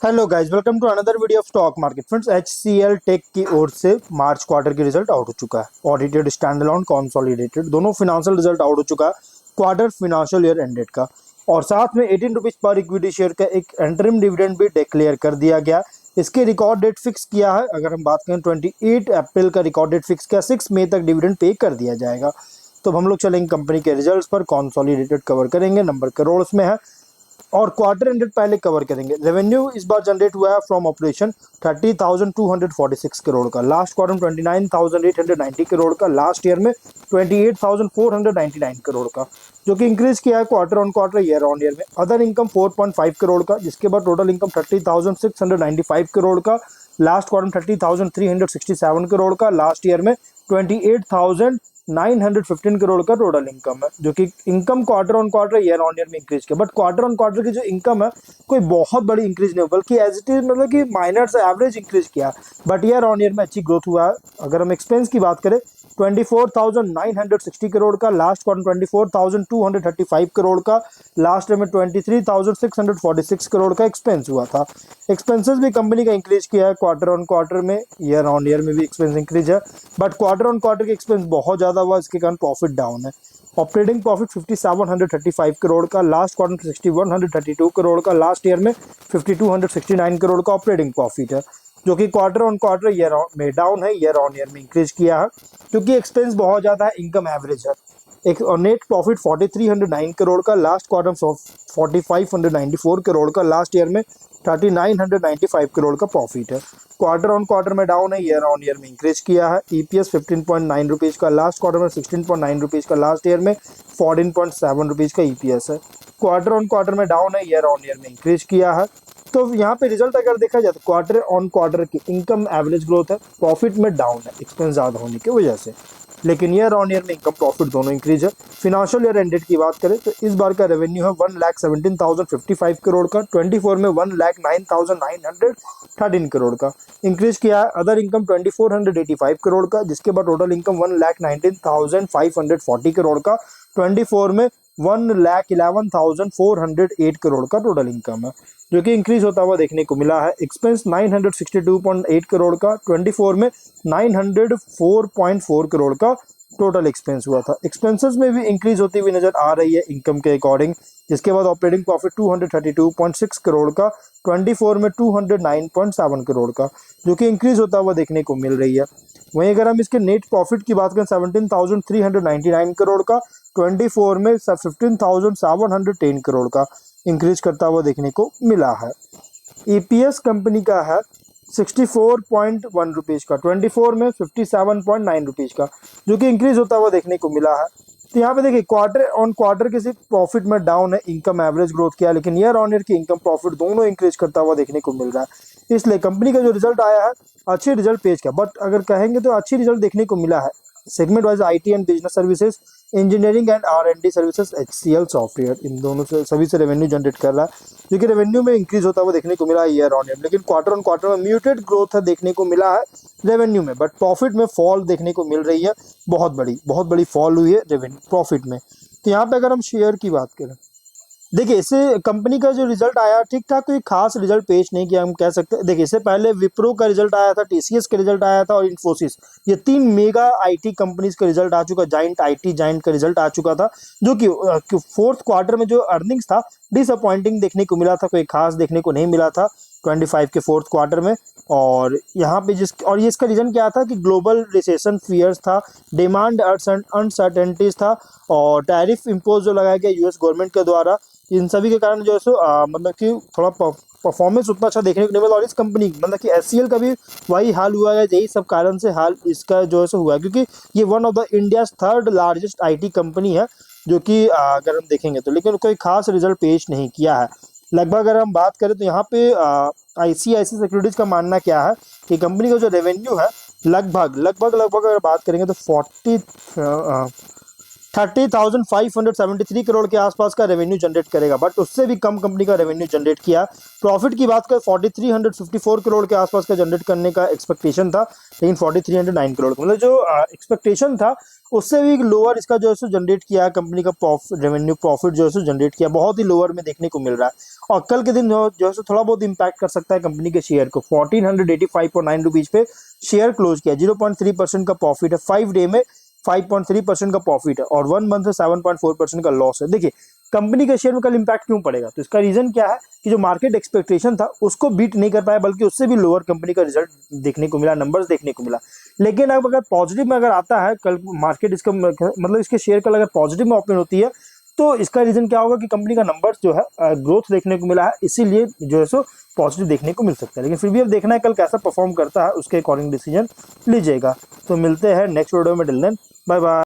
Hello guys, welcome to another video of stock market. Friends, HCL tech की ओर से March quarter की result out हो चुका है। ऑडिटेड, स्टैंड अलोन, कंसोलिडेटेड दोनों फिनेंशियल रिजल्ट आउट हो चुका है क्वार्टर फिनेंशियल ईयर एंडेड का। और साथ में 18 रुपीज पर इक्विटी शेयर का एक इंटरिम डिविडेंड भी डिक्लेयर कर दिया गया। इसके रिकॉर्ड डेट फिक्स किया है। अगर हम बात करें 28 अप्रैल का रिकॉर्ड डेट फिक्स किया, 6 मई तक डिविडेंड पे कर दिया जाएगा। तो हम लोग चलेंगे कंपनी के रिजल्ट्स पर, कंसोलिडेटेड कवर करेंगे, नंबर करोड़ में है और क्वार्टर एंडेड पहले कवर करेंगे। रेवेन्यू इस बार जनरेट हुआ है फ्रॉम ऑपरेशन 30,246 करोड़ का, लास्ट क्वार्टर में 29,890 करोड़ का, लास्ट ईयर में 28,499 करोड़ का, जो कि इंक्रीज किया है quarter on quarter, year on year में। अदर इनकम 4.5 करोड़ का, जिसके बाद टोटल इनकम 30,695 करोड़ का, लास्ट क्वार्टर में 30,367 करोड़ का, लास्ट ईयर में 28,915 करोड़ का टोटल इनकम है, जो कि income quarter on quarter, year on year में इंक्रीज किया। बट क्वार्टर ऑन क्वार्टर की जो इनकम है कोई बहुत बड़ी इंक्रीज नहीं हो, बल्कि एज इट इज मतलब कि माइनर से एवरेज इंक्रीज किया। बट ईयर ऑन ईयर में अच्छी ग्रोथ हुआ है। अगर हम एक्सपेंस की बात करें, 24,960 करोड़ का, लास्ट क्वार्टर 24,235 करोड़ का, लास्ट ईयर में 23,646 करोड़ का एक्सपेंस हुआ था। एक्सपेंसेस भी कंपनी का इंक्रीज किया है क्वार्टर ऑन क्वार्टर में, ईयर ऑन ईयर में भी एक्सपेंस इंक्रीज है। बट क्वार्टर ऑन क्वार्टर के एक्सपेंस बहुत ज़्यादा हुआ, इसके कारण प्रॉफिट डाउन है। ऑपरेटिंग प्रॉफिट 5735 करोड़ का, लास्ट क्वार्टर में 6132 करोड़ का, लास्ट ईयर में 5269 करोड़ का ऑपरेटिंग प्रॉफिट है, जो कि क्वार्टर ऑन क्वार्टर, ईयर में डाउन है, ईयर ऑन ईयर में इंक्रीज किया है क्योंकि एक्सपेंस बहुत ज़्यादा है, इनकम एवरेज है। एक नेट प्रॉफिट 4309 करोड़ का, लास्ट क्वार्टर 4594 करोड़ का, लास्ट ईयर में 3995 करोड़ का प्रॉफिट है। क्वार्टर ऑन क्वार्टर में डाउन है, ईयर ऑन ईयर में इंक्रीज किया है। ईपीएस 15.9 रुपीज़ का, लास्ट क्वार्टर में 16.9 रुपीज़ का, लास्ट ईयर में 14.7 रुपीज़ का ईपीएस है। क्वार्टर ऑन क्वार्टर में डाउन है, ईयर ऑन ईयर में इंक्रीज किया है। तो यहाँ पे रिजल्ट अगर देखा जाए तो क्वार्टर ऑन क्वार्टर की इनकम एवरेज ग्रोथ है, प्रॉफिट में डाउन है एक्सपेंस ज़्यादा होने की वजह से, लेकिन ईयर ऑन ईयर में इनकम प्रॉफिट दोनों इंक्रीज है। फिनेंशियल ईयर एंडेड की बात करें तो इस बार का रेवेन्यू है 1,17,055 करोड़ का, 24 में 1,09,913 करोड़ का, इंक्रीज किया है। अदर इनकम 2,485 करोड़ का, जिसके बाद टोटल इनकम 1,19,540 करोड़ का, 24 में 1,11,408 करोड़ का टोटल इनकम है, जो कि इंक्रीज होता हुआ देखने को मिला है। एक्सपेंस 962.8 करोड़ का, 24 में 904.4 करोड़ का टोटल एक्सपेंस हुआ था। एक्सपेंसेस में भी इंक्रीज होती हुई नजर आ रही है इनकम के अकॉर्डिंग, जिसके बाद ऑपरेटिंग प्रॉफिट 232.6 करोड़ का, 24 में 209.7 करोड़ का, जो कि इंक्रीज होता हुआ देखने को मिल रही है। वहीं अगर हम इसके नेट प्रॉफिट की बात करें 17,399 करोड़ का, 24 में 15,710 करोड़ का, इंक्रीज करता हुआ देखने को मिला है। ईपीएस कंपनी का है 64.1 रुपीज़ का, 24 में 57.9 रुपीज़ का, जो कि इंक्रीज होता हुआ देखने को मिला है। तो यहाँ पे देखिए क्वार्टर ऑन क्वार्टर के सिर्फ प्रॉफिट में डाउन है, इनकम एवरेज ग्रोथ किया, लेकिन ईयर ऑन ईयर की इनकम प्रॉफिट दोनों इंक्रीज करता हुआ देखने को मिल रहा है। इसलिए कंपनी का जो रिजल्ट आया है अच्छी रिजल्ट पेश किया। बट अगर कहेंगे तो अच्छी रिजल्ट देखने को मिला है segment wise, IT and business services, engineering and R and D services, HCL software, इन दोनों से सभी से रेवेन्यू जनरेट कर रहा है, जो कि रेवेन्यू में इंक्रीज होता हुआ देखने को मिला है ईयर ऑन ईयर। लेकिन क्वार्टर ऑन क्वार्टर में म्यूटेड ग्रोथ है देखने को मिला है रेवेन्यू में, बट प्रॉफिट में फॉल देखने को मिल रही है, बहुत बड़ी फॉल हुई है रेवेन्यू प्रॉफिट में। तो यहाँ पे अगर हम शेयर की बात करें, देखिए इससे कंपनी का जो रिजल्ट आया ठीक ठाक, कोई खास रिजल्ट पेश नहीं किया हम कह सकते हैं। देखिए इससे पहले विप्रो का रिजल्ट आया था, टीसीएस का रिजल्ट आया था और इन्फोसिस, ये 3 मेगा आईटी कंपनीज का रिजल्ट आ चुका, जाइंट आईटी जाइंट का रिजल्ट आ चुका था, जो कि फोर्थ क्वार्टर में जो अर्निंग्स था डिसअपॉइंटिंग देखने को मिला था, कोई खास देखने को नहीं मिला था 25 के फोर्थ क्वार्टर में। और यहाँ पे ये इसका रीजन क्या था कि ग्लोबल रिसेशन फियर्स था, डिमांड अनसर्टेनिटीज था, और टैरिफ इम्पोज जो लगाया गया यूएस गवर्नमेंट के द्वारा, इन सभी के कारण जो है सो मतलब कि थोड़ा परफॉर्मेंस उतना अच्छा देखने को नहीं मिला। और इस कंपनी मतलब कि HCL का भी वही हाल हुआ है, यही सब कारण से हाल इसका जो है सो हुआ है, क्योंकि ये one of the India's 3rd largest IT company है, जो कि अगर हम देखेंगे तो, लेकिन कोई खास रिजल्ट पेश नहीं किया है लगभग। अगर हम बात करें तो यहाँ पे ICICI सिक्योरिटीज का मानना क्या है कि कंपनी का जो रेवेन्यू है लगभग अगर बात करेंगे तो 30,573 करोड़ के आसपास का रेवेन्यू जनरेट करेगा, बट उससे भी कम कंपनी का रेवेन्यू जनरेट किया। प्रॉफिट की बात करें 4,354 करोड़ के आसपास का जनरेट करने का एक्सपेक्टेशन था, लेकिन 4,309 करोड़ मतलब जो एक्सपेक्टेशन था उससे भी लोअर इसका जो है सो जनरेट किया है कंपनी का रेवेन्यू प्रॉफिट जो है सो जनरेट किया, बहुत ही लोअर में देखने को मिल रहा है। और कल के दिन जो है सो थोड़ा बहुत इंपैक्ट कर सकता है कंपनी के शेयर को। 1485.9 रुपीज पे शेयर क्लोज किया, 0.3% का प्रॉफिट है, 5 डे में 5.3% का प्रॉफिट है और 1 मंथ से 7.4% का लॉस है। देखिए कंपनी के शेयर में कल इंपैक्ट क्यों पड़ेगा, तो इसका रीजन क्या है कि जो मार्केट एक्सपेक्टेशन था उसको बीट नहीं कर पाया, बल्कि उससे भी लोअर कंपनी का रिजल्ट देखने को मिला, नंबर्स देखने को मिला। लेकिन अब अगर पॉजिटिव में अगर आता है कल मार्केट, इसका मतलब इसके शेयर कल अगर पॉजिटिव में ओपन होती है तो इसका रीजन क्या होगा कि कंपनी का नंबर्स जो है ग्रोथ देखने को मिला है, इसीलिए जो है सो पॉजिटिव देखने को मिल सकता है। लेकिन फिर भी अब देखना है कल कैसा परफॉर्म करता है, उसके अकॉर्डिंग डिसीजन लीजिएगा। तो मिलते हैं नेक्स्ट वीडियो में, टिल देन बाय बाय।